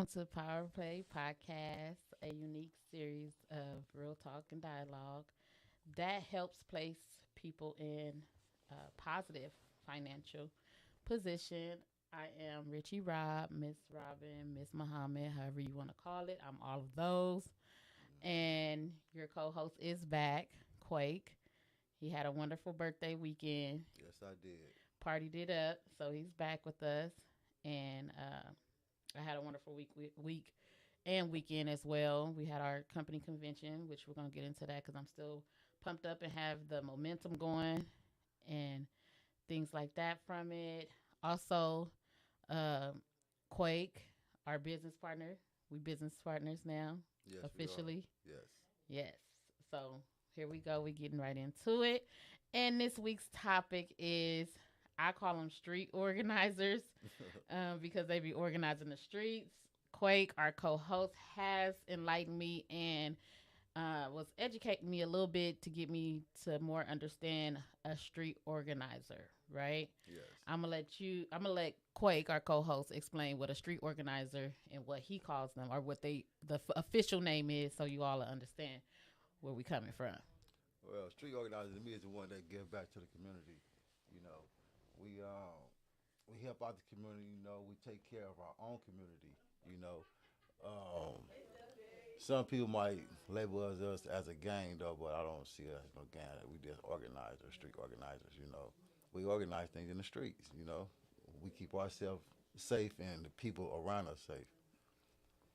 to PowerPlay Podcast, a unique series of real talk and dialogue that helps place people in a positive financial position. I am Richie Rob, Miss Robin, Miss Muhammad, however you want to call it. I'm all of those. And your co host is back, Quake. He had a wonderful birthday weekend, Yes, I did. partied it up, so he's back with us. And I had a wonderful week and weekend as well. We had our company convention, which we're gonna get into that because I'm still pumped up and have the momentum going and things like that from it. Also, um, Quake, our business partner. We business partners now Yes, we are. officially. Yes. Yes. So here we go. We're getting right into it. And this week's topic is I call them street organizers because they be organizing the streets. Quake, our co host, has enlightened me and was educating me a little bit to get me to more understand a street organizer, right? Yes. I'm gonna let Quake, our co-host, explain what a street organizer and what he calls them, or what official name is, so you all understand where we coming from. Well, street organizer to me is the one that give back to the community. You know, we help out the community. We take care of our own community. You know, um, some people might label us as a gang though, but I don't see us as no gang. We just organizers, street organizers. We organize things in the streets. We keep ourselves safe and the people around us safe.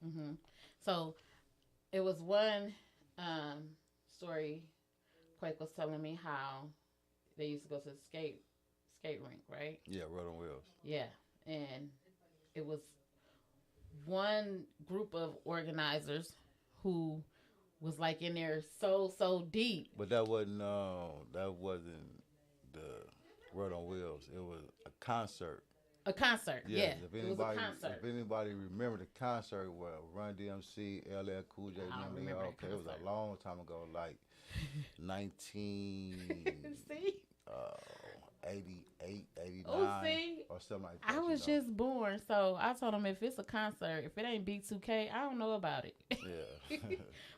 hmm So it was one um, story. Quake was telling me how they used to go to the skate rink, right? Yeah, road on wheels. Yeah, and it was one group of organizers who was like in there so deep. But that wasn't the Road on Wheels. It was a concert. A concert, Yes, yeah. It was a concert. if anybody remember the concert where Run DMC, LL Cool J, I don't them, they remember all that okay. It was concert. a long time ago, like 19 See? 88, Oh, 89, see? or something like that. I was just born, so I told him if it's a concert, if it ain't B2K, I don't know about it. Yeah.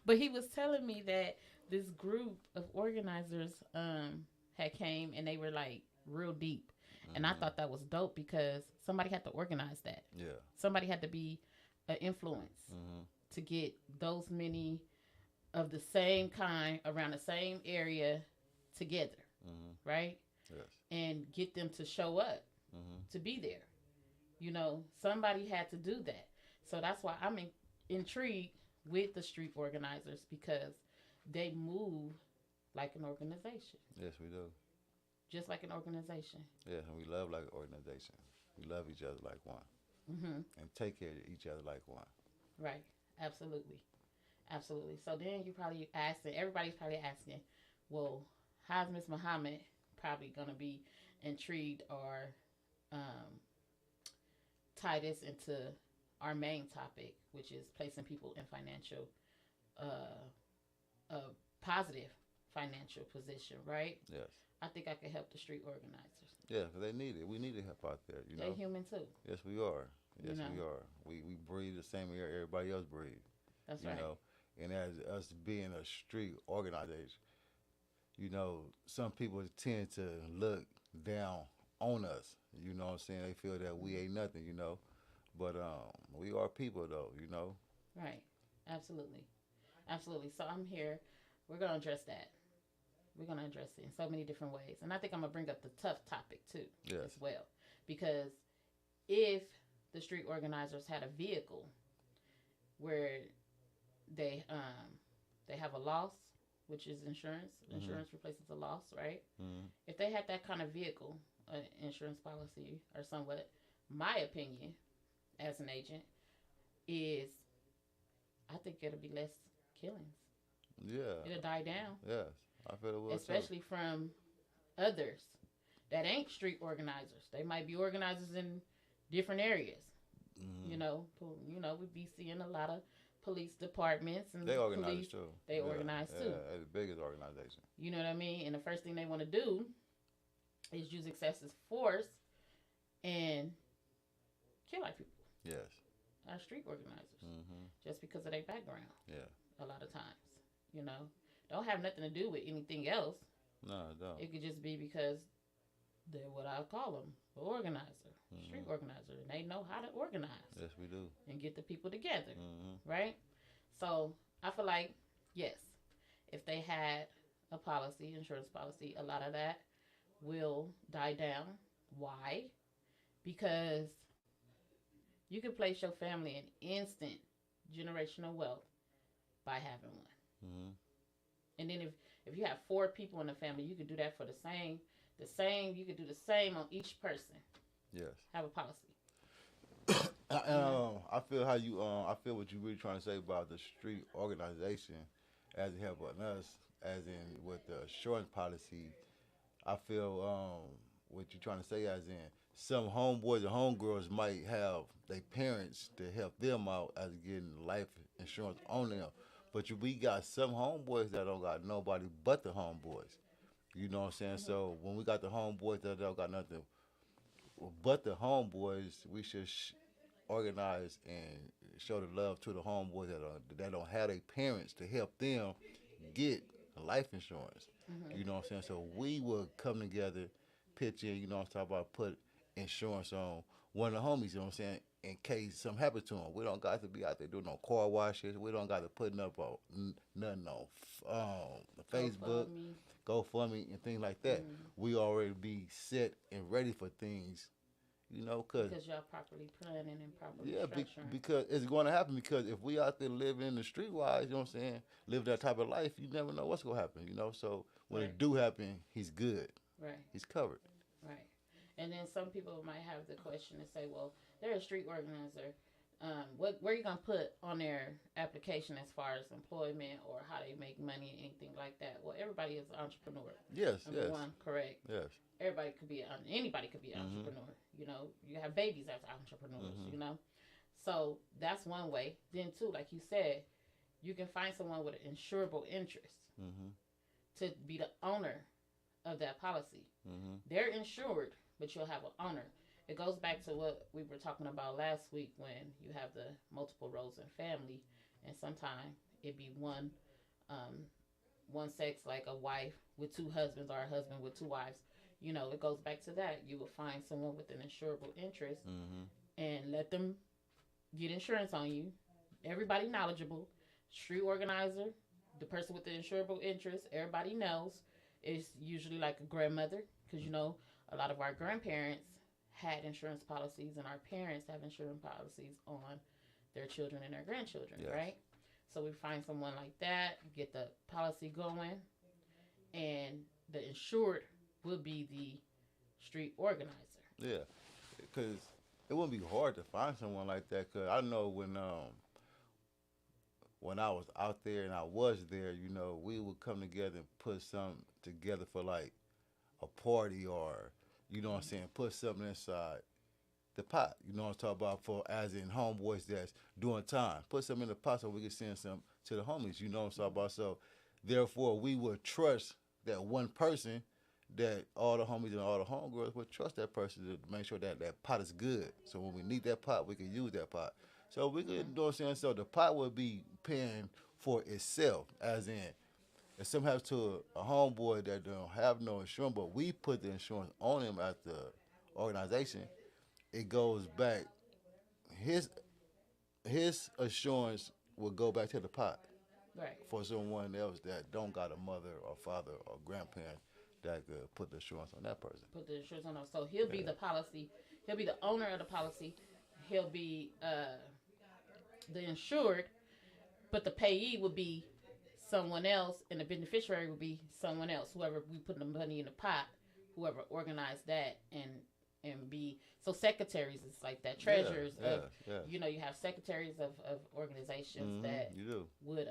But he was telling me that this group of organizers had came and they were like real deep. And I thought that was dope because somebody had to organize that. Yeah. Somebody had to be an influence Hmm. to get those many of the same kind around the same area together, Hmm. right? Yes. And get them to show up Hmm. to be there. Somebody had to do that. So that's why I'm intrigued with the street organizers because they move like an organization, Yes, we do. just like an organization. Yeah, and we love like an organization. We love each other like one, hmm and take care of each other like one. Right. Absolutely. Absolutely. So then you probably asking, everybody's probably asking, well, how's Miss Muhammad probably going to be intrigued or um, tie this into our main topic, which is placing people in uh, a positive financial position, right? Yes. I think I could help the street organizers. Yeah, 'cause they need it. We need help out there. They're human too. Yes, we are. You Yes, know, we are. We breathe the same air everybody else breathes. that's You right. know, and as us being a street organization, some people tend to look down on us. You know what I'm saying? They feel that we ain't nothing. But we are people though. Right. Absolutely. Absolutely. So I'm here. We're going to address that. We're going to address it in so many different ways. And I think I'm going to bring up the tough topic too, as Yes. well. Because if the street organizers had a vehicle where they they have a loss, which is insurance. Mhm. Insurance replaces a loss, right? Mhm. If they had that kind of vehicle, an insurance policy or somewhat, my opinion as an agent is I think it'll be less killings. Yeah. It'll die down, Yes. I feel it will too. especially from others that ain't street organizers. They might be organizers in different areas. Hmm. We be seeing a lot of police departments and They organize police. too. They Yeah. organize too. Yeah, they're the biggest organization. You know what I mean? And the first thing they want to do is use excessive force and kill our people. Yes. are street organizers, Mm-hmm. just because of their background. Yeah. A lot of times, you know, don't have nothing to do with anything else. No, it don't. It could just be because they're what I call them, an organizer, street Mm-hmm. organizer, and they know how to organize Yes, we do. and get the people together, Mm-hmm. right? So I feel like, yes, if they had a policy, insurance policy, a lot of that will die down. Why? Because you can place your family in instant generational wealth by having one. Mm-hmm. And then if you have four people in the family, you could do that for the same. You could do the same on each person. Yes. Have a policy. I feel how you. I feel what you really trying to say about the street organization, as it helping us, as in with the insurance policy. I feel what you're trying to say, as in some homeboys and homegirls might have their parents to help them out as getting life insurance on them. But we got some homeboys that don't got nobody but the homeboys. You know what I'm saying? Mm-hmm. So when we got the homeboys that don't got nothing but the homeboys, we should organize and show the love to the homeboys that don't have their parents to help them get life insurance. Mm-hmm. You know what I'm saying? So we would come together, pitch in, you know what I'm talking about, put insurance on one of the homies, you know what I'm saying, in case something happens to them. We don't got to be out there doing no car washes. We don't got to put up on nothing on Facebook, GoFundMe, and things like that. Mm-hmm. We already be set and ready for things, you know, because y'all properly planning and properly structuring. because it's going to happen. Because if we out there living in the streetwise, you know what I'm saying, live that type of life, you never know what's going to happen, you know. So when Right. it do happen, he's good. Right. He's covered. Right. And then some people might have the question and say, well, they're a street organizer. Where are you going to put on their application as far as employment or how they make money, anything like that? Well, everybody is an entrepreneur. Yes, Number yes. one, correct. Yes. Anybody could be an Mhm. entrepreneur. You know, you have babies as entrepreneurs, Mhm. you know. So that's one way. Then, too, like you said, you can find someone with an insurable interest Mm-hmm. to be the owner of that policy. Mm-hmm. They're insured, but you'll have an owner. It goes back to what we were talking about last week when you have the multiple roles in family, and sometimes it be one sex, like a wife with two husbands or a husband with two wives. You know, it goes back to that. You will find someone with an insurable interest Mm-hmm. and let them get insurance on you. Everybody knowledgeable, street organizer, the person with the insurable interest, everybody knows. It's usually like a grandmother, because you know a lot of our grandparents had insurance policies, and our parents have insurance policies on their children and their grandchildren, Yes. right? So we find someone like that, get the policy going, and the insured will be the street organizer. Yeah, because it wouldn't be hard to find someone like that. Because I know when I was out there and I was there, you know, we would come together and put something together for like a party, or you know what I'm saying, put something inside the pot. You know what I'm talking about, for as in homeboys that's doing time. Put something in the pot so we can send some to the homies. You know what I'm talking about. So therefore, we would trust that one person, that all the homies and all the homegirls would trust that person to make sure that that pot is good. So when we need that pot, we can use that pot. So we could, you know what I'm saying? So the pot would be paying for itself, as in, if something happens to a homeboy that don't have no insurance, but we put the insurance on him at the organization, it goes back. His insurance will go back to the pot Right. for someone else that don't got a mother or father or grandparent that could put the insurance on that person. Put the insurance on them. So he'll be the policy. He'll be the owner of the policy. He'll be the insured, but the payee would be someone else, and the beneficiary would be someone else. Whoever we put the money in the pot, whoever organized that, and be so secretaries is like that. Treasurers of you know, you have secretaries of organizations that you do would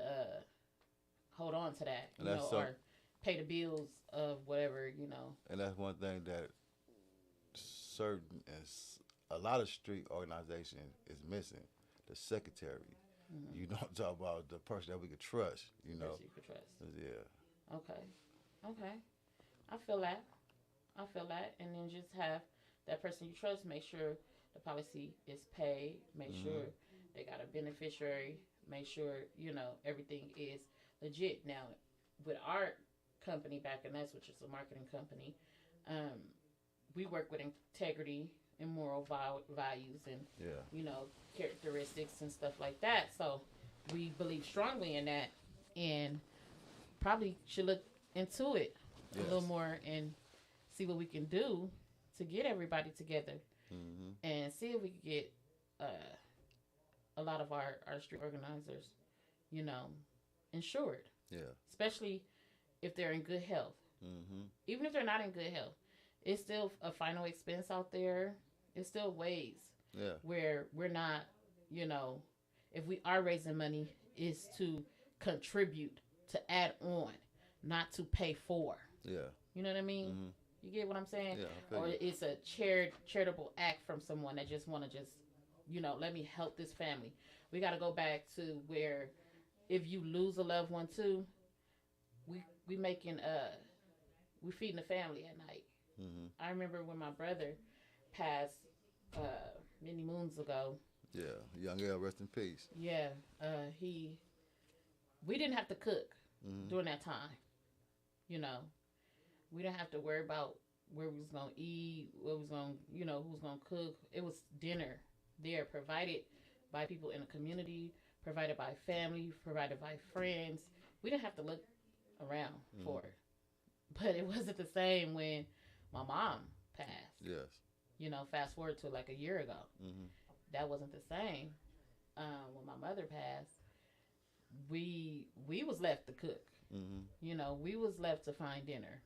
hold on to that, you And know, that's or pay the bills of whatever, you know. And that's one thing that certain a lot of street organization is missing: the secretary. Mm-hmm. You know, what I'm talking about, the person that we could trust. You know, Person you could trust. yeah. Okay. I feel that. And then just have that person you trust make sure the policy is paid. Make sure They got a beneficiary. Make sure everything is legit. Now, with our company back in us, which is a marketing company, um, we work with integrity and moral values and characteristics and stuff like that. So we believe strongly in that, and probably should look into it a little more and see what we can do to get everybody together and see if we can get a lot of our street organizers, insured. Yeah. Especially if they're in good health. Even if they're not in good health, it's still a final expense out there. It's still ways where we're not, if we are raising money, is to contribute, to add on, not to pay for. Yeah. You know what I mean? You get what I'm saying? Yeah. Or it's a charitable act from someone that just want to let me help this family. We got to go back to where if you lose a loved one too, we making we feeding the family at night. I remember when my brother passed many moons ago. Yeah, young L, rest in peace. Yeah, we didn't have to cook during that time. We didn't have to worry about where we was gonna eat, what was gonna, who's gonna cook. It was dinner there, provided by people in the community, provided by family, provided by friends. We didn't have to look around for it. But it wasn't the same when my mom passed. Yes. Fast forward to like a year ago. That wasn't the same. When my mother passed, we was left to cook. We was left to find dinner.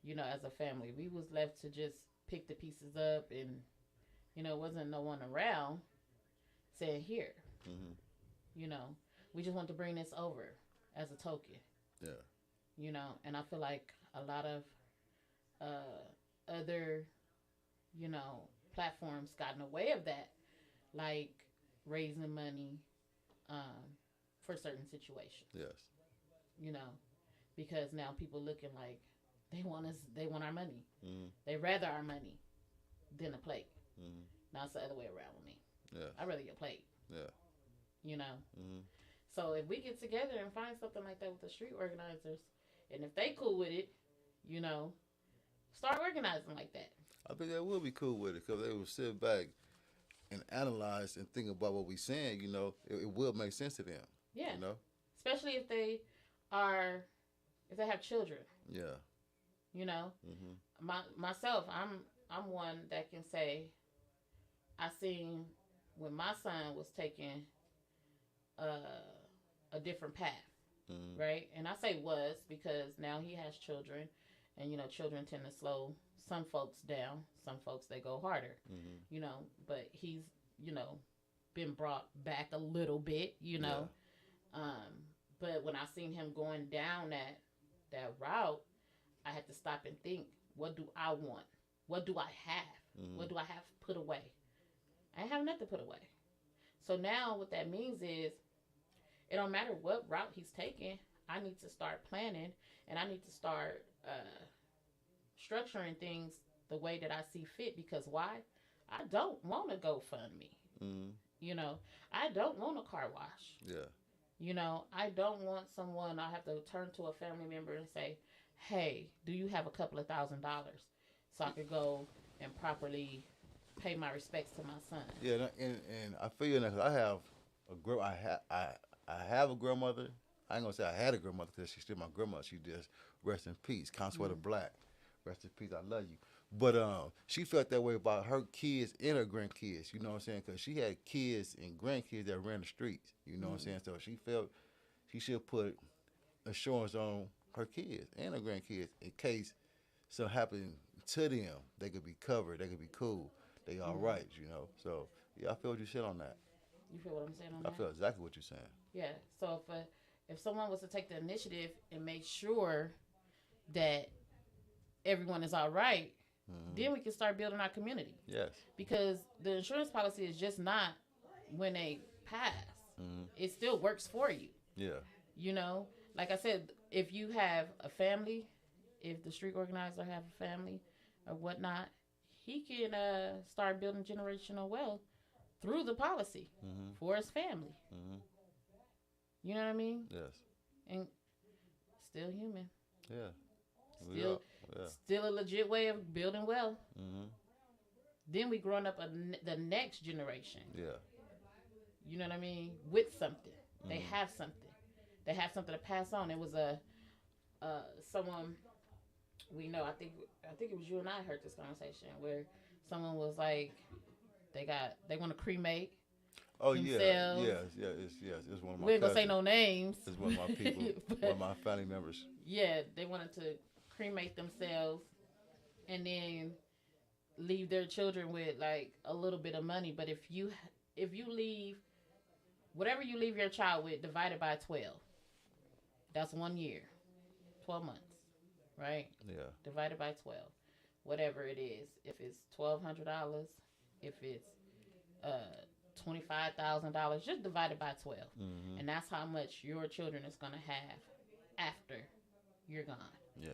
As a family, we was left to just pick the pieces up, and wasn't no one around saying here. We just want to bring this over as a token. Yeah. And I feel like a lot of other platforms got in the way of that, like raising money for certain situations. Yes. Because now people looking like they want our money. They rather our money than a plate. Now it's the other way around with me. Yeah. I'd rather get a plate. Yeah. So if we get together and find something like that with the street organizers, and if they cool with it, start organizing like that. I think they will be cool with it, because they will sit back and analyze and think about what we're saying. It will make sense to them. Yeah. Especially if they have children. Yeah. Myself, I'm one that can say, I seen when my son was taking a different path, right? And I say was because now he has children, and children tend to slow some folks down. Some folks, they go harder, but he's been brought back a little bit, Yeah. But when I seen him going down that route, I had to stop and think, what do I want? What do I have? What do I have put away? I have nothing put away. So now what that means is, it don't matter what route he's taking, I need to start planning, and I need to start structuring things the way that I see fit. Because why? I don't want to GoFundMe. I don't want a car wash. Yeah. I don't want someone I have to turn to a family member and say, hey, do you have a couple of $1,000 so I could go and properly pay my respects to my son? Yeah, and I feel that, 'cause I have I have a grandmother. I ain't gonna say I had a grandmother, because she's still my grandmother. She just rest in peace. Consuela Black, rest in peace. I love you. But she felt that way about her kids and her grandkids. You know what I'm saying? Because she had kids and grandkids that ran the streets. You know what I'm saying? So she felt she should put assurance on her kids and her grandkids in case something happened to them. They could be covered. They could be cool. They all right. So yeah, I feel what you said on that. You feel what I'm saying on I that? feel exactly what you're saying. Yeah. So if someone was to take the initiative and make sure that everyone is all right, then we can start building our community. Yes. Because the insurance policy is just not when they pass. It still works for you. Yeah. Like I said, if you have a family, if the street organizer have a family or whatnot, he can start building generational wealth through the policy for his family. You know what I mean? Yes. And still human. Yeah. Still, still a legit way of building wealth. Then we growing up the next generation. Yeah. You know what I mean? With something, they have something. They have something to pass on. It was someone we know. I think it was you and I heard this conversation where someone was like, they want to cremate. Oh themselves. It's one of my. We ain't gonna cousins. say no names. It's one of my people, one of my family members. Yeah, they wanted to cremate themselves, and then leave their children with like a little bit of money. But if you leave whatever you leave your child with divided by 12, that's 1 year, 12 months, right? Yeah. Divided by 12, whatever it is. If it's $1,200, if it's $25,000, just divide it by 12, and that's how much your children is gonna have after you're gone. Yeah.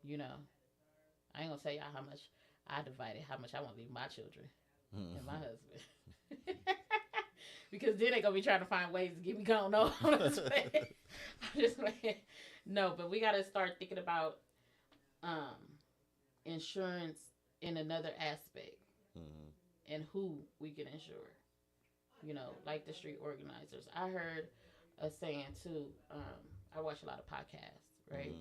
You know, I ain't gonna tell y'all how much I divided, how much I want to leave my children and my husband, because then they gonna be trying to find ways to get me gone. No, I'm just playing. No, but we gotta start thinking about insurance in another aspect. And who we can insure, you know, like the street organizers. I heard a saying too. I watch a lot of podcasts, right?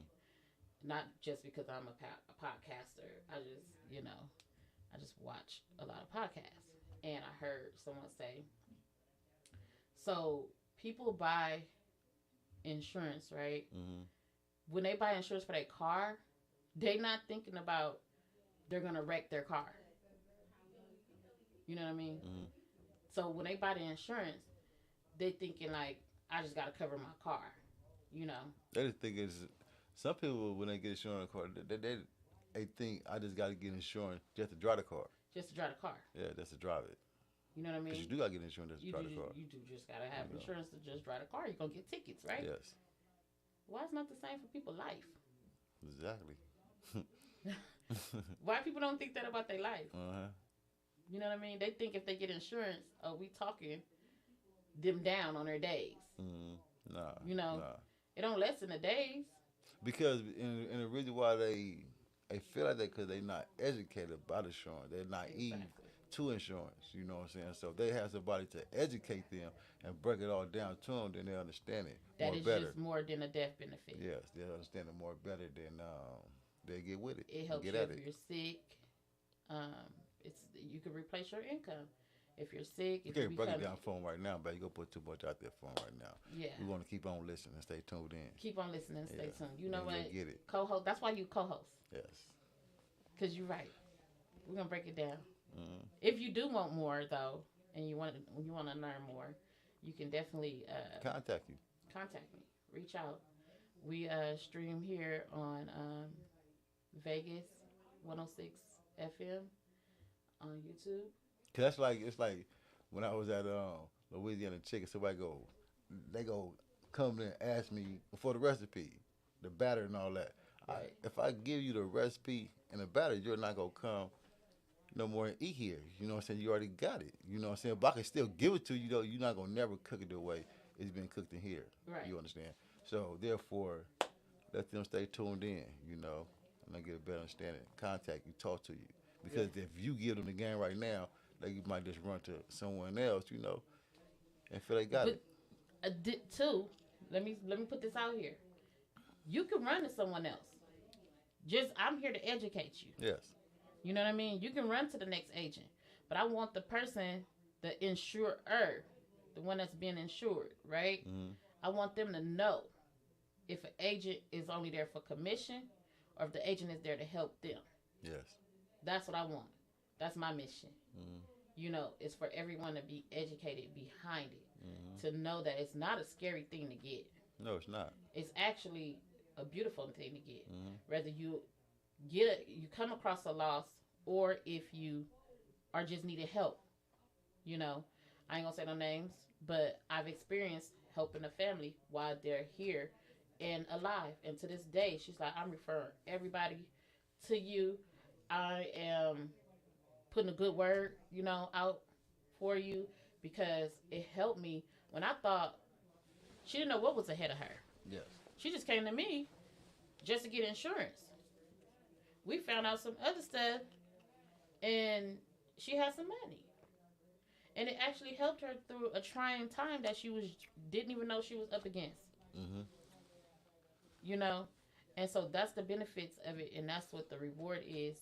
Not just because I'm a podcaster. I just watch a lot of podcasts. And I heard someone say, so people buy insurance, right? When they buy insurance for their car, they not thinking about they're gonna wreck their car. You know what I mean? So when they buy the insurance, they thinking like, I just got to cover my car, you know? They just think some people, when they get insurance car, they think I just got to get insurance just to drive the car. Just to drive the car. Yeah, just to drive it. You know what I mean? Because you do got to get insurance just to drive the car. You do just got to have insurance to just drive the car. You're going to get tickets, right? Yes. Why it's not the same for people's life? Exactly. Why people don't think that about their life? You know what I mean? They think if they get insurance, we talking them down on their days. Nah. You know, it don't lessen the days. Because, and the reason why they feel like that, because they're not educated about insurance. They're naive to insurance. You know what I'm saying? So if they have somebody to educate them and break it all down to them, then they understand it that more is better. Just more than a death benefit. Yes, they understand it more better than they get with it. It helps get you at if it. you're sick. You can replace your income if you're sick. You can't break it down for them right now, but you go put too much out there for them right now. Yeah. We want to keep on listening and stay tuned in. Keep on listening and stay tuned. You know what? Get it. Co-host. That's why you co-host. Yes. Because you're right. We're gonna break it down. If you do want more though, and you want to learn more, you can definitely contact you. Contact me. Reach out. We stream here on Vegas 106 FM. On YouTube. Cause it's like when I was at Louisiana Chicken, they go come in and ask me for the recipe, the batter and all that. Right. If I give you the recipe and the batter, you're not gonna come no more and eat here. You know what I'm saying? You already got it. You know what I'm saying? But I can still give it to you though. You're not gonna never cook it the way it's been cooked in here. Right. You understand? So therefore, let them stay tuned in. You know, and I get a better understanding. Contact you, talk to you. Because if you give them the game right now, they might just run to someone else, you know, and feel they got it. Too, let me put this out here. You can run to someone else. I'm here to educate you. Yes. You know what I mean? You can run to the next agent, but I want the person, the insurer, the one that's being insured, right? I want them to know if an agent is only there for commission or if the agent is there to help them. Yes. That's what I want. That's my mission. You know, it's for everyone to be educated behind it, to know that it's not a scary thing to get. No, it's not. It's actually a beautiful thing to get. Whether you come across a loss or if you are just needed help. You know, I ain't gonna say no names, but I've experienced helping a family while they're here and alive. And to this day, she's like, I'm referring everybody to you. I am putting a good word, you know, out for you because it helped me when I thought she didn't know what was ahead of her. Yes. She just came to me just to get insurance. We found out some other stuff, and she had some money, and it actually helped her through a trying time that she was didn't even know she was up against. Mm-hmm. You know, and so that's the benefits of it, and that's what the reward is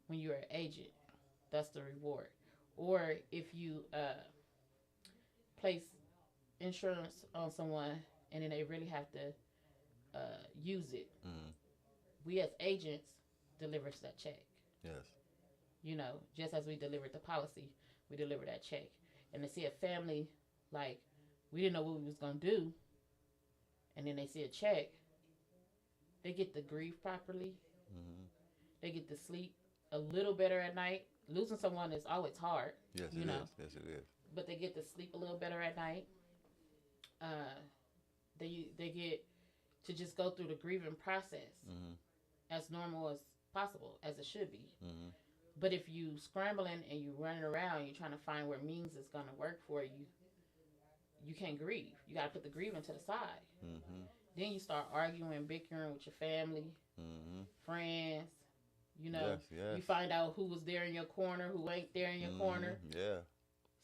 when you're an agent. That's the reward. Or if you place insurance on someone and then they really have to use it, Mm-hmm. we as agents delivers that check. Yes. You know, just as we delivered the policy, we deliver that check. And to see a family like we didn't know what we was gonna do, and then they see a check, they get to grieve properly. Mm-hmm. They get to sleep a little better at night. Losing someone is always hard. Yes, you it know, is. Yes, it is. but they get to sleep a little better at night. They get to just go through the grieving process Mm-hmm. as normal as possible, as it should be. Mm-hmm. But if you scrambling and you running around, you're trying to find where means is gonna work for you. You can't grieve. You gotta put the grieving to the side. Mm-hmm. Then you start arguing, bickering with your family, Mm-hmm. friends. You know, Yes, yes. you find out who was there in your corner, who ain't there in your corner. Yeah.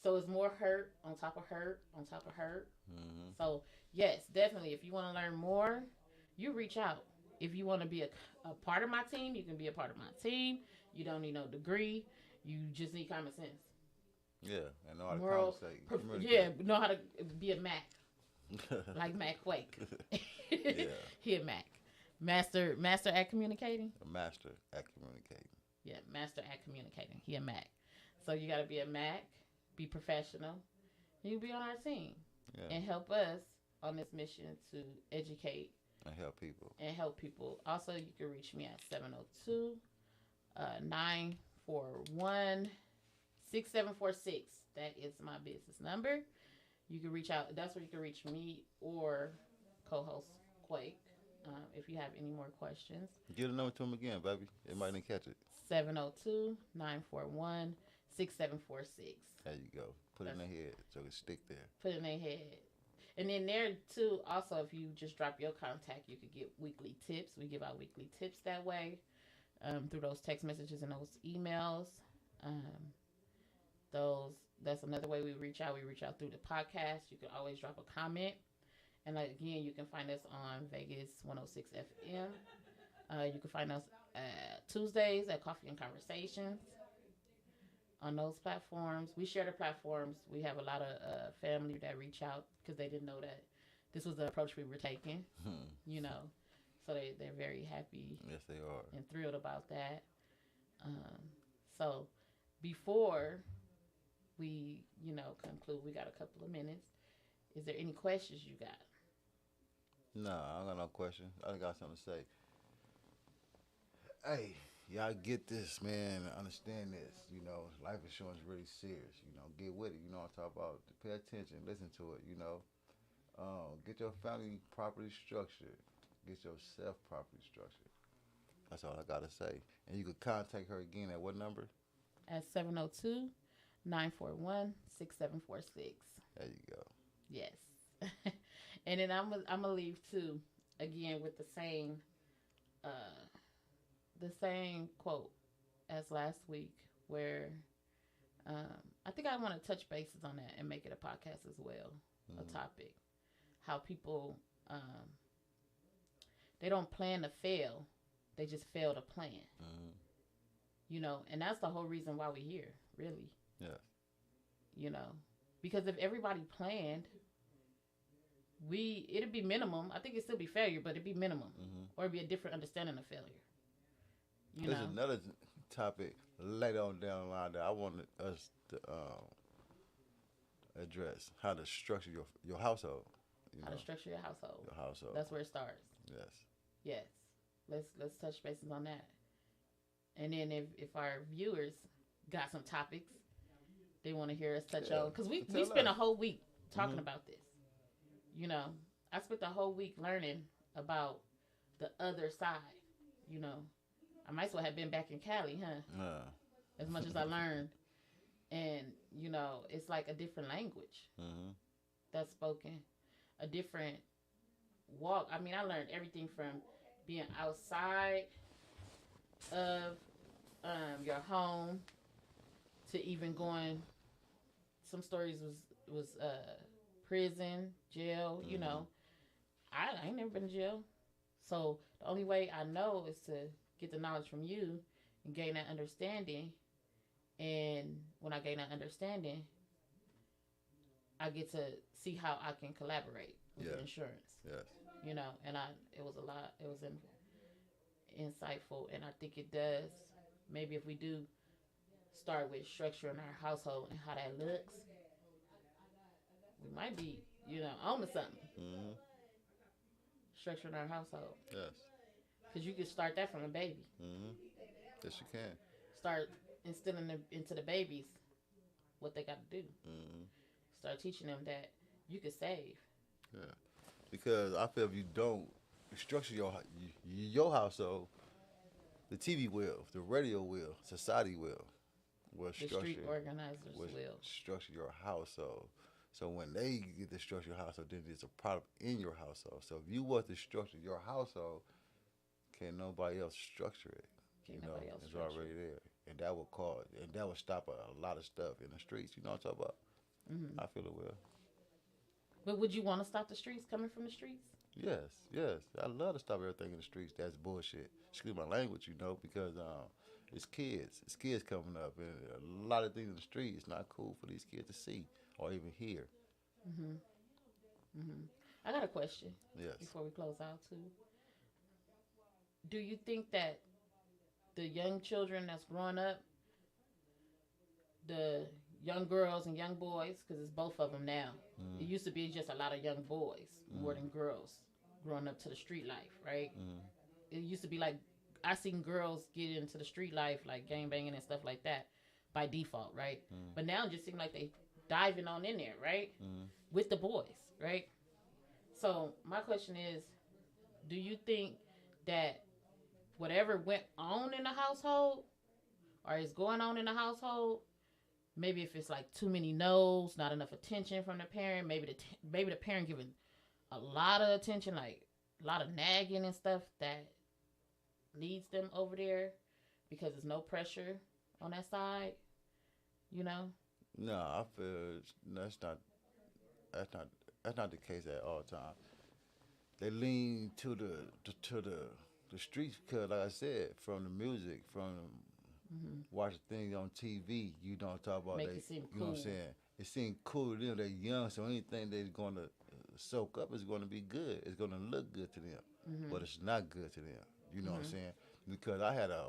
So it's more hurt on top of hurt on top of hurt. Mm-hmm. So yes, definitely. If you want to learn more, you reach out. If you want to be a part of my team, you can be a part of my team. You don't need no degree. You just need common sense. Yeah, and know how to Moral, conversate. yeah, know how to be a Mac, like Mac Quake. Yeah. He a Mac. Master at communicating. A master at communicating. Yeah, master at communicating. He a Mac. So you got to be a Mac, be professional. You be on our team and help us on this mission to educate and help people. Also, you can reach me at 702 941 6746. That is my business number. You can reach out. That's where you can reach me or co-host Quake if you have any more questions. Give the number to him again, baby. They might didn't catch it. 702 941 6746. There you go. Put it in their head so it can stick there. Put it in their head. And then there too, also if you just drop your contact, you could get weekly tips. We give out weekly tips that way through those text messages and those emails. That's another way we reach out. We reach out through the podcast. You can always drop a comment. And again, you can find us on Vegas 106 FM. You can find us Tuesdays at Coffee and Conversations on those platforms. We share the platforms. We have a lot of family that reach out because they didn't know that this was the approach we were taking, you know. So they're very happy. Yes, they are. And thrilled about that. So before we, conclude, we got a couple of minutes. Is there any questions you got? No, I don't got no question. I got something to say. Hey, y'all get this, man. Understand this. Life insurance is really serious. Get with it. I talk about. Pay attention. Listen to it. Get your family properly structured. Get yourself properly structured. That's all I gotta say. And you could contact her again at what number? At 702 941 6746. There you go. Yes. And then I'm gonna leave too again with the same quote as last week, where I think I want to touch bases on that and make it a podcast as well, a topic. How people they don't plan to fail, they just fail to plan. And that's the whole reason why we're here, really. Yeah. Because if everybody planned, it'd be minimum. I think it'd still be failure, but it'd be minimum, or it'd be a different understanding of failure. There's another topic later on down the line that I wanted us to address: how to structure your household. How to structure your household. Your household. That's where it starts. Yes. Yes. Let's touch bases on that. And then if our viewers got some topics they want to hear us touch on, because we spent a whole week talking about this. I spent the whole week learning about the other side. I might as well have been back in Cali, huh? As much as I learned and it's like a different language Mhm. that's spoken, a different walk. I mean, I learned everything from being outside of your home to even going. Some stories was prison, jail. Mhm. I ain't never been to jail, so the only way I know is to get the knowledge from you and gain that understanding. And when I gain that understanding, I get to see how I can collaborate with the Yes. insurance. Yes. And it was a lot. It was insightful, and I think it does. Maybe if we do start with structure in our household and how that looks, we might be, on to something. Mhm. Structure in our household, Yes. because you can start that from a baby. Mhm. Yes, you can. Start instilling into the babies what they got to do. Mhm. Start teaching them that you can save. Yeah. Because I feel if you don't structure your household, the TV will, the radio will, society will The street structure organizers will will. structure your household. So when they get to structure your household, then there's a problem in your household. So if you want to structure your household, can nobody else structure it? Can't nobody else It's structure. already there, and that will cause, and that will stop a lot of stuff in the streets. You know what I'm talking about? Hmm. I feel it will. But would you want to stop the streets coming from the streets? Yes, yes. I love to stop everything in the streets. That's bullshit. Excuse my language, because it's kids. It's kids coming up, and a lot of things in the street is not cool for these kids to see or even hear. Hmm. Hmm. I got a question Yes. before we close out too. Do you think that the young children that's growing up, the young girls and young boys, because it's both of them now. Mm-hmm. It used to be just a lot of young boys more Mm-hmm. than girls growing up to the street life, right? Mm-hmm. It used to be like I seen girls get into the street life, like gang banging and stuff like that, by default, right? Mm-hmm. But now it just seems like they diving on in there, right, Mm-hmm. with the boys, right? So my question is, do you think that whatever went on in the household or is going on in the household, maybe if it's like too many no's, not enough attention from the parent, maybe the parent giving a lot of attention, like a lot of nagging and stuff that leads them over there because there's no pressure on that side, you know? No, I feel that's not that's not the case at all times. They lean to the streets because, like I said, from the music, from Mm-hmm. watching things on TV, you don't talk about Make they, it seem you know what I'm cool. saying? It seems cool to them. They're young, so anything they're going to soak up is going to be good. It's going to look good to them, Mm-hmm. but it's not good to them. You know what I'm Mm-hmm. saying? Because I had a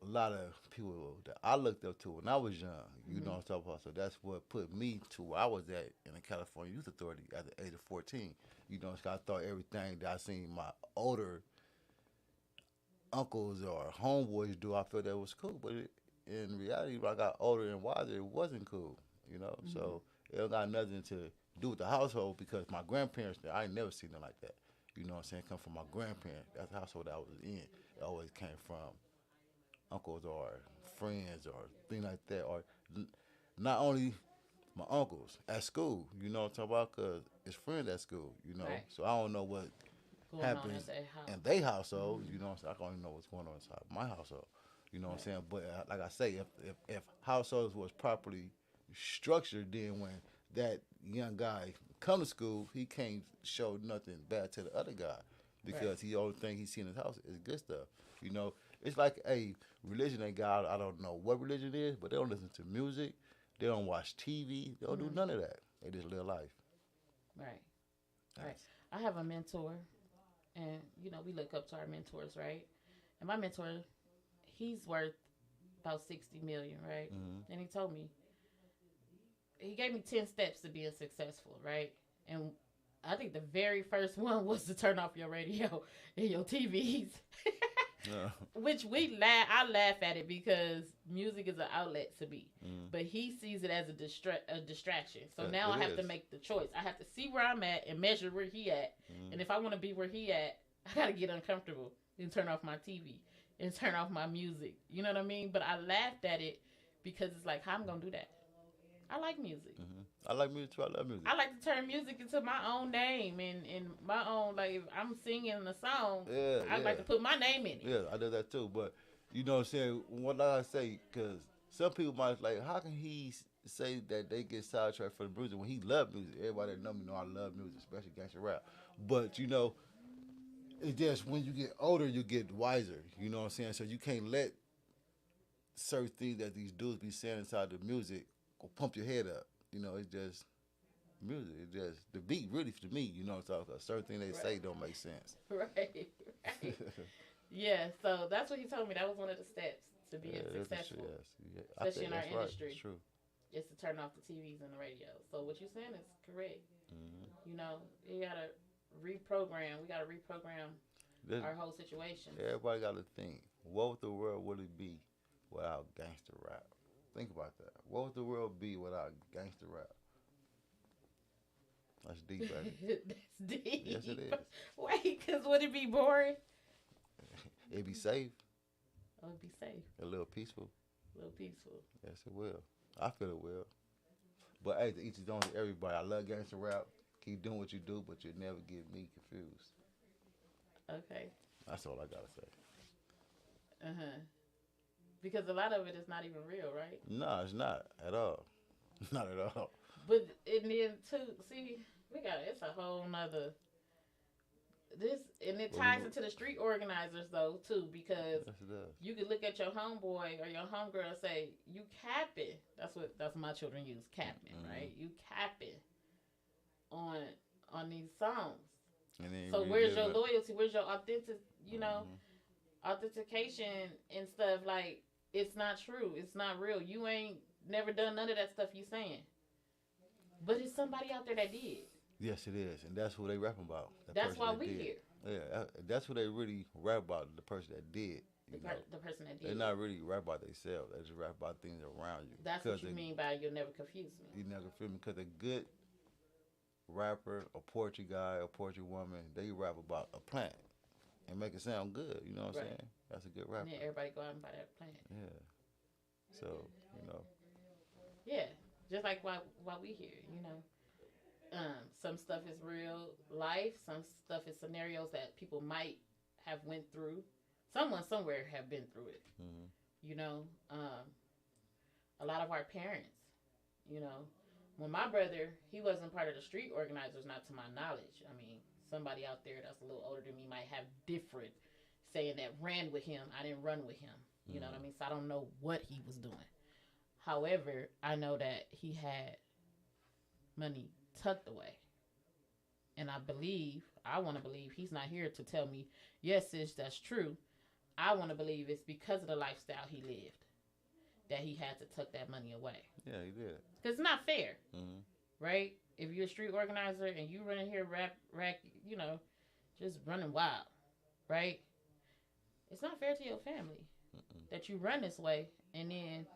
lot of people that I looked up to when I was young. You Mm-hmm. know what I'm talking about? So that's what put me to where I was at in the California Youth Authority at the age of 14. So I thought everything that I seen my older uncles or homeboys do, I felt that was cool. But in reality, when I got older and wiser, it wasn't cool. Mm-hmm. So it don't got nothing to do with the household because my grandparents, I ain't never seen them like that. You know what I'm saying? Come from my grandparents. That's the household I was in. It always came from uncles or friends or things like that. Or not only my uncles at school, you know what I'm talking about? Because it's friends at school, Right. So I don't know what Going on at happens their in house. their household, Mm-hmm. So I don't even know what's going on inside my household, what I'm Right. saying? But like I say, if households was properly structured, then when that young guy come to school, he can't show nothing bad to the other guy Right. because he only thing he see in his house is good stuff. You know, it's like a religion they got. I don't know what religion it is, but they don't listen to music. They don't watch TV. They don't do Mm-hmm. none of that. They just live life. Right. Right. That's, I have a mentor, and we look up to our mentors, right? And my mentor, he's worth about 60 million, right? mm-hmm. And he told me, he gave me 10 steps to being successful, right? And I think the very first one was to turn off your radio and your TVs. Yeah. Which I laugh at it because music is an outlet to me, Mm-hmm. but he sees it as a distraction. So Yeah, now I it have to is. make the choice. I have to see where I'm at and measure where he at. Mm-hmm. And if I want to be where he at, I gotta get uncomfortable and turn off my TV and turn off my music. You know what I mean? But I laughed at it because it's like, how I'm gonna do that? I like music. I like music too. I love music. I like to turn music into my own name and my own, like, if I'm singing a song, I like to put my name in it. Yeah, I do that too. But you know what I'm saying? What I say, because some people might like, how can he say that they get sidetracked for the music when he love music? Everybody that know me know I love music, especially gangster rap. But you know, it's just when you get older, you get wiser. You know what I'm saying? So you can't let certain things that these dudes be saying inside the music go pump your head up. You know, it's just music. It's just the beat, really, for me. You know what I'm talking about? Certain things they say don't make sense. Right. Yeah. So that's what he told me. That was one of the steps to being successful, especially in our industry. Right. True. Is to turn off the TVs and the radio. So what you're saying is correct. You know, you gotta reprogram. We gotta reprogram our whole situation. Everybody gotta think. What the world would it be without gangster rap? Think about that. What would the world be without gangster rap? That's deep, baby. That's deep. Yes, it is. Wait, because would it be boring? It'd be safe. Oh, it'd be safe. A little peaceful. A little peaceful. Yes, it will. I feel it will. But hey, to each his own to everybody. I love gangster rap. Keep doing what you do, but you'll never get me confused. Okay. That's all I gotta say. Because a lot of it is not even real, right? No, it's not at all. Not at all. But and then too, see, it's a whole nother. And it ties into the street organizers though too, because Yes, it does. you could look at your homeboy or your homegirl and say, "You capping." That's my children use capping, right? You capping on these songs. So where's your loyalty? Where's your authentication and stuff? Like, it's not true. It's not real. You ain't never done none of that stuff you saying. But it's somebody out there that did. Yes, it is, and that's who they rap about. That's why we here. Yeah, that's who they really rap about. The person that did. The person that did. They're not really rap about themselves. They just rap about things around you. That's what you mean by you'll never confuse me. You never feel me, because a good rapper, a poetry guy, a poetry woman, they rap about a plant and make it sound good. You know what I'm saying? That's a good rapper. And then everybody go out and buy that plant. Yeah. So, you know. Yeah. Just like why we here, you know. Some stuff is real life. Some stuff is scenarios that people might have went through. Someone somewhere have been through it. You know, a lot of our parents, you know, when my brother, he wasn't part of the street organizers, not to my knowledge. I mean, somebody out there that's a little older than me might have different saying that ran with him. I didn't run with him. You know what I mean? So I don't know what he was doing. However, I know that he had money tucked away. And I want to believe he's not here to tell me, yes, sis, that's true. I want to believe it's because of the lifestyle he lived that he had to tuck that money away. Yeah, he did. Because it's not fair, right? If you're a street organizer and you running here rack, you know, just running wild, right? It's not fair to your family that you run this way and then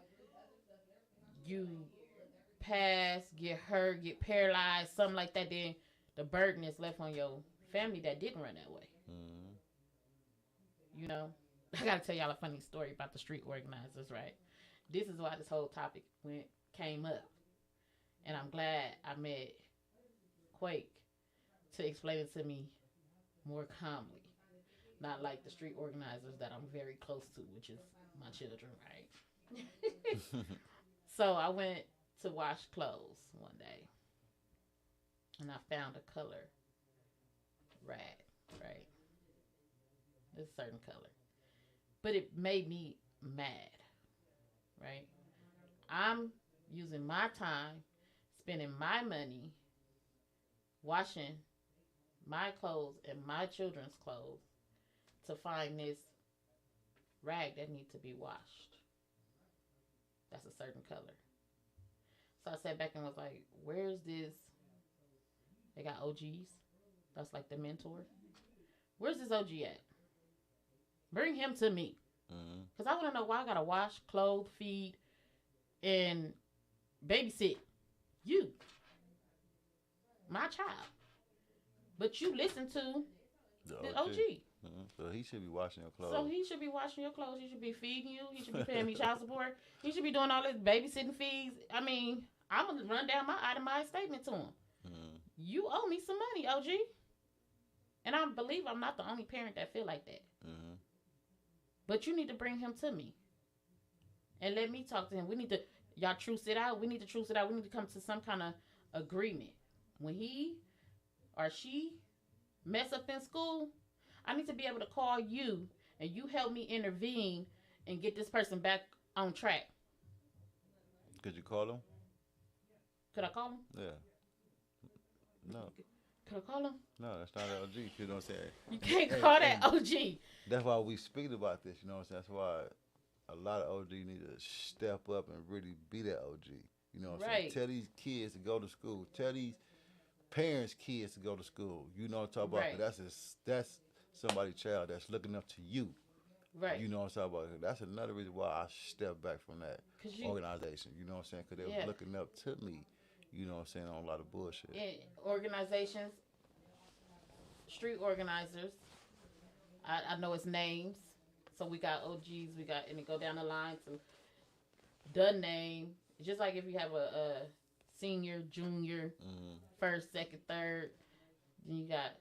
you pass, get hurt, get paralyzed, something like that. Then the burden is left on your family that didn't run that way. You know, I gotta tell y'all a funny story about the street organizers, right? This is why this whole topic came up, and I'm glad I met Quake to explain it to me more calmly, not like the street organizers that I'm very close to, which is my children, right? So I went to wash clothes one day, and I found a color rag, right? This certain color. But it made me mad, right? I'm using my time, spending my money, washing my clothes and my children's clothes to find this rag that needs to be washed. That's a certain color. So I sat back and was like, where's this? They got OGs. That's like the mentor. Where's this OG at? Bring him to me. Because I want to know why I got to wash, clothe, feed, and babysit you, my child. But you listen to the OG. So he should be washing your clothes. So he should be washing your clothes. He should be feeding you. He should be paying me child support. He should be doing all this babysitting fees. I mean, I'm gonna run down my itemized statement to him. You owe me some money, OG. And I believe I'm not the only parent that feel like that. But you need to bring him to me and let me talk to him. We need to y'all truce it out. We need to truce it out. We need to come to some kind of agreement. When he or she mess up in school, I need to be able to call you and you help me intervene and get this person back on track. Could you call him? Could I call him? Yeah. No. Could I call him? No, that's not OG. You know what I'm saying? You can't call that OG. That's why we speak about this. You know what I'm saying? That's why a lot of OG need to step up and really be that OG. You know what I'm saying? Tell these kids to go to school. Tell these parents' kids to go to school. You know what I'm talking about? That's somebody's child that's looking up to you. Right. You know what I'm talking about? That's another reason why I stepped back from that organization. You know what I'm saying? Because they was looking up to me. You know what I'm saying? On a lot of bullshit. In organizations, street organizers, I know its names. So we got OGs, and it go down the line to the name. Just like if you have a senior, junior, first, second, third, then you got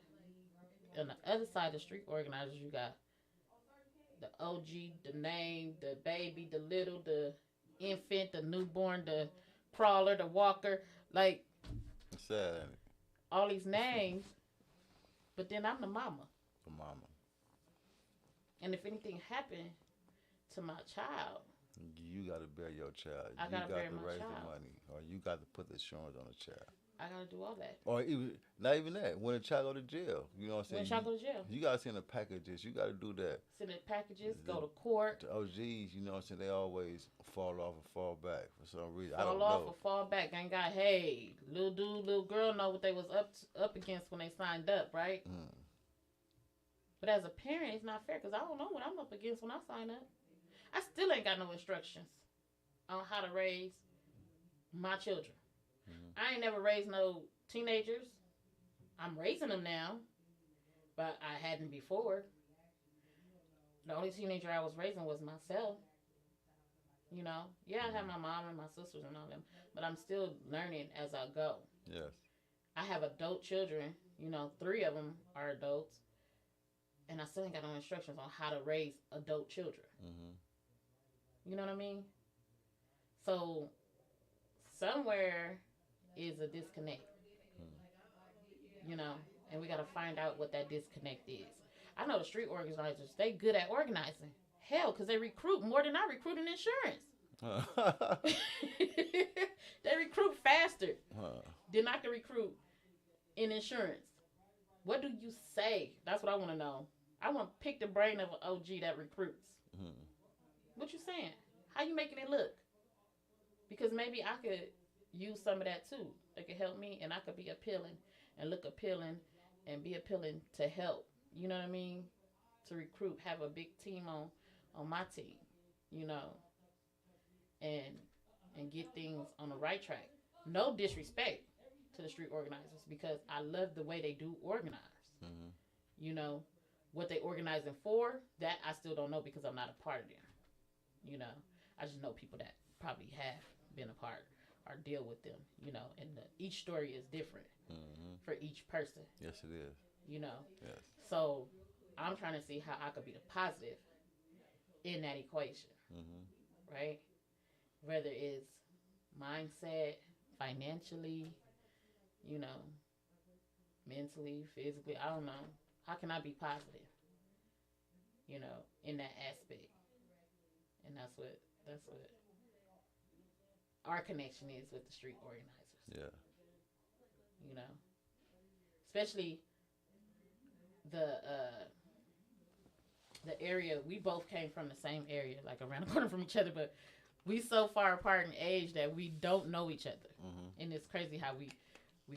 on the other side of the street organizers, you got the OG, the name, the baby, the little, the infant, the newborn, the crawler, the walker, like it's sad, ain't it? All these names. But then I'm the mama. The mama. And if anything happened to my child, you got to bear your child. I got to raise the money, or you got to put the insurance on the child. I got to do all that. Or even not even that. When a child go to jail, you know what I'm saying? When a child go to jail, you got to send the packages. You got to do that. Send the packages. Go to court. The OGs, you know what I'm saying? They always fall off or fall back for some reason. I don't know. Fall off know. or fall back. Ain't got hey, little dude, little girl know what they was up against when they signed up, right? But as a parent, it's not fair because I don't know what I'm up against when I sign up. I still ain't got no instructions on how to raise my children. I ain't never raised no teenagers. I'm raising them now, but I hadn't before. The only teenager I was raising was myself. You know, I have my mom and my sisters and all them, but I'm still learning as I go. Yes. I have adult children. You know, 3 of them are adults, and I still ain't got no instructions on how to raise adult children. You know what I mean? So somewhere is a disconnect. You know, and we got to find out what that disconnect is. I know the street organizers, they good at organizing. Hell, because they recruit more than I recruit in insurance. They recruit faster than I can recruit in insurance. What do you say? That's what I want to know. I want to pick the brain of an OG that recruits. What you saying? How you making it look? Because maybe I could use some of that too. That could help me, and I could be appealing and look appealing and be appealing to help. You know what I mean? To recruit, have a big team on my team, you know, and get things on the right track. No disrespect to the street organizers because I love the way they do organize. You know, what they organizing for, that I still don't know because I'm not a part of them. You know, I just know people that probably have been a part or deal with them, you know, and each story is different for each person. Yes, it is. You know? Yes. So I'm trying to see how I could be the positive in that equation, right? Whether it's mindset, financially, you know, mentally, physically, I don't know. How can I be positive, you know, in that aspect? And that's what our connection is with the street organizers. Yeah. You know, especially the area, we both came from the same area, like around the corner from each other, but we so far apart in age that we don't know each other. And it's crazy how we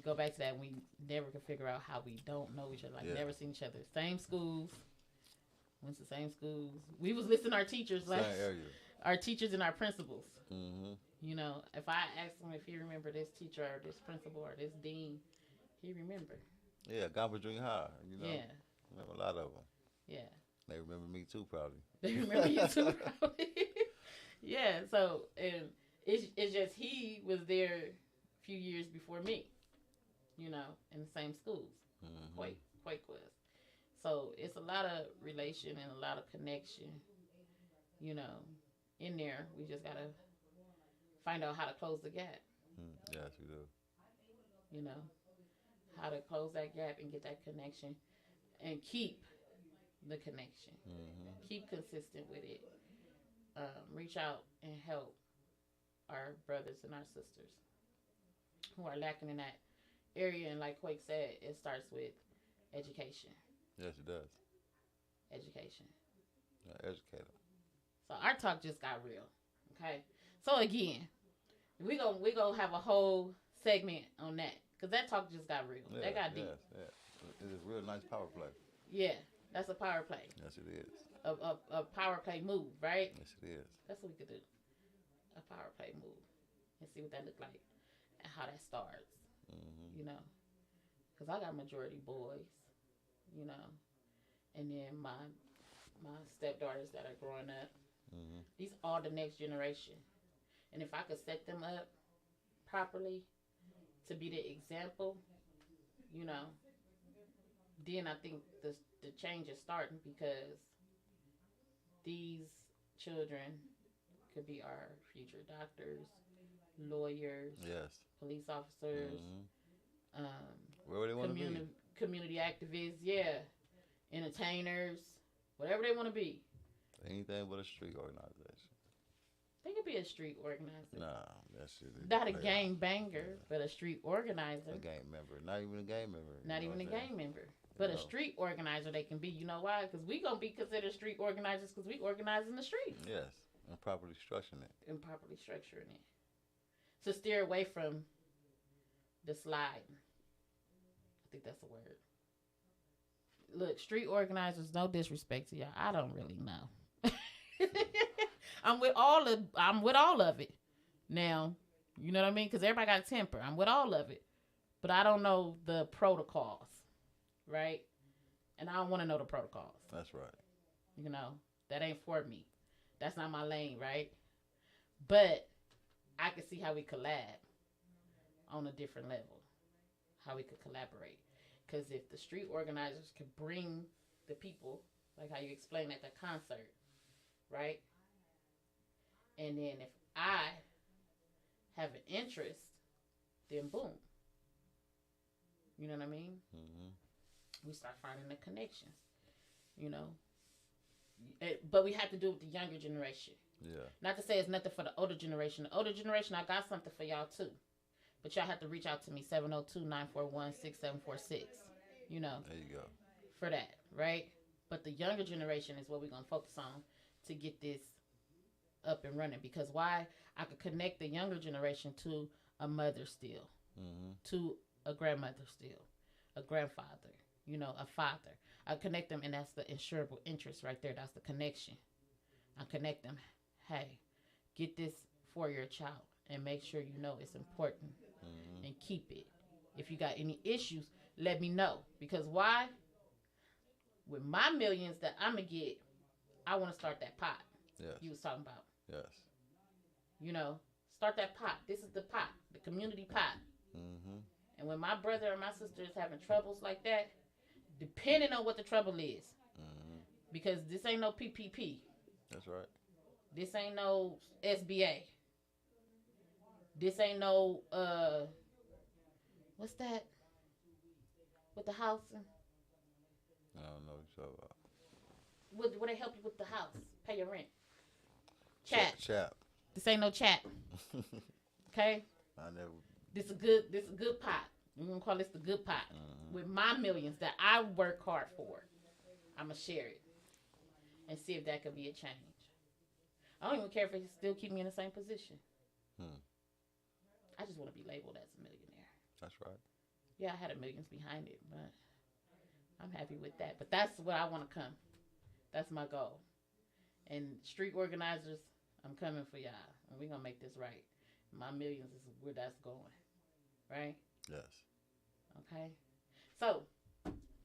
go back to that and we never can figure out how we don't know each other, like never seen each other. Same schools, went to same schools. We was listing our teachers, like our teachers and our principals. You know, if I asked him if he remember this teacher or this principal or this dean, he remember. Yeah, Gamba Junior High, you know. Yeah. We have a lot of them. Yeah. They remember me too, probably. They remember you too, probably. Yeah. So, and it's just he was there a few years before me, you know, in the same schools. Mm-hmm. Quake was. So it's a lot of relation and a lot of connection, you know, in there. We just gotta find out how to close the gap. Yes, we do. You know, how to close that gap and get that connection and keep the connection. Mm-hmm. Keep consistent with it. Reach out and help our brothers and our sisters who are lacking in that area. And like Quake said, it starts with education. Yes, it does. Education. Educate them. So our talk just got real. Okay. So again, we gonna have a whole segment on that because that talk just got real. Yes, that got deep. Yes. It is a real nice power play. Yeah, that's a power play. Yes, it is. A power play move, right? Yes, it is. That's what we could do. A power play move and see what that look like and how that starts. Mm-hmm. You know, because I got majority boys. You know, and then my stepdaughters that are growing up. Mm-hmm. These are the next generation, and if I could set them up properly to be the example, you know, then I think the change is starting because these children could be our future doctors, lawyers, yes, police officers, wherever they want to be, community activists, yeah, entertainers, whatever they want to be. Anything but a street organization. They could be a street organizer. Nah, that shit is not a gang banger, but a street organizer. A gang member. Not even a gang member. Not even a gang member. But a street organizer they can be. You know why? Because we going to be considered street organizers because we organize in the streets. Yes. And properly structuring it. To steer away from the slide. I think that's the word. Look, street organizers, no disrespect to y'all. I don't really know. I'm with all of it. Now, you know what I mean? Because everybody got a temper. I'm with all of it. But I don't know the protocols. Right? And I don't want to know the protocols. That's right. You know, that ain't for me. That's not my lane, right? But I can see how we collab on a different level. How we could collaborate. Because if the street organizers could bring the people, like how you explained at the concert, right? And then if I have an interest, then boom. You know what I mean? Mm-hmm. We start finding the connections, you know. But we have to do it with the younger generation. Yeah. Not to say it's nothing for the older generation. The older generation, I got something for y'all too. But y'all have to reach out to me, 702-941-6746. You know. There you go. For that, right? But the younger generation is what we're going to focus on to get this up and running. Because why? I could connect the younger generation to a mother still. Mm-hmm. To a grandmother still. A grandfather. You know, a father. I connect them, and that's the insurable interest right there. That's the connection. I connect them. Hey, get this for your child and make sure you know it's important and keep it. If you got any issues, let me know. Because why? With my millions that I'm going to get, I want to start that pot. Yes. You was talking about. Yes. You know, start that pot. This is the pot, the community pot. Mm-hmm. And when my brother or my sister is having troubles like that, depending on what the trouble is, because this ain't no PPP. That's right. This ain't no SBA. This ain't no, what's that? With the housing? I don't know what you're talking about. Would they help you with the house? Pay your rent. Chat. This ain't no chat. Okay? I never. This is a good pot. We're going to call this the good pot. With my millions that I work hard for, I'm going to share it and see if that could be a change. I don't even care if it still keep me in the same position. I just want to be labeled as a millionaire. That's right. Yeah, I had a millions behind it, but I'm happy with that. But that's where I want to come. That's my goal. And street organizers, I'm coming for y'all. And we're going to make this right. My millions is where that's going. Right? Yes. Okay. So,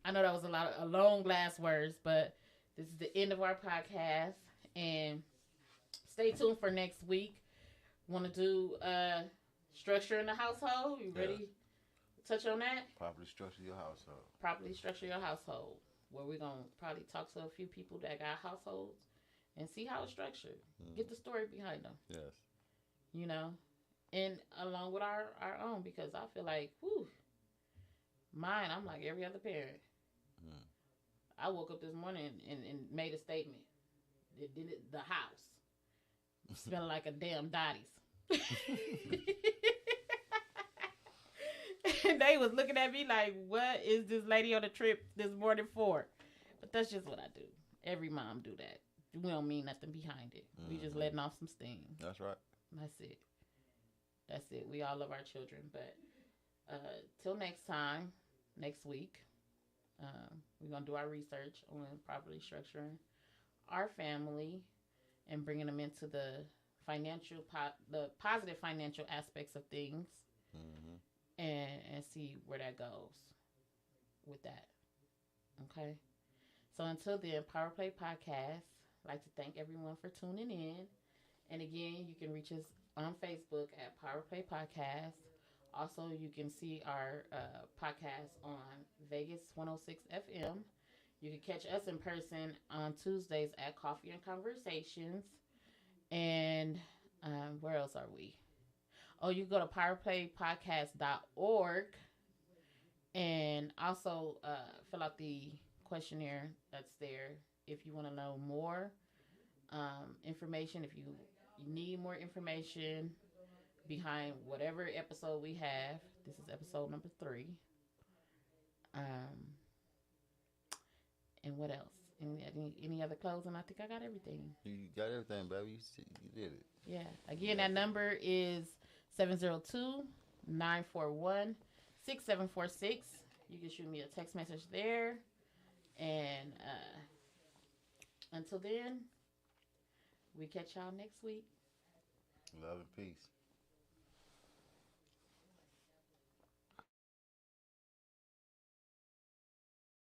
I know that was a long last words, but This is the end of our podcast, and stay tuned for next week. Want to do structure in the household? You ready to touch on that? Properly structure your household. Properly structure your household. Where we're going to probably talk to a few people that got households and see how it's structured. Get the story behind them. Yes. You know? And along with our own, because I feel like, whew, mine, I'm like every other parent. I woke up this morning and made a statement. It did it, the house. Smelling like a damn Dottie's. And they was looking at me like, what is this lady on the trip this morning for? But that's just what I do. Every mom do that. We don't mean nothing behind it. We just letting off some steam. That's right. That's it. That's it. We all love our children. But till next time, next week, we're going to do our research on properly structuring our family and bringing them into the the positive financial aspects of things, and see where that goes with that. Okay? So until then, PowerPlay Podcast, I'd like to thank everyone for tuning in. And again, you can reach us on Facebook at PowerPlay Podcast. Also, you can see our podcast on Vegas 106 FM. You can catch us in person on Tuesdays at Coffee and Conversations. And where else are we? Oh, you go to powerplaypodcast.org and also fill out the questionnaire that's there if you want to know more information, if you need more information behind whatever episode we have. This is episode number 3. And what else? Any other closing? I think I got everything. You got everything, baby. You did it. Yeah. Again, that number is 702-941-6746. You can shoot me a text message there. And until then, we catch y'all next week. Love and peace.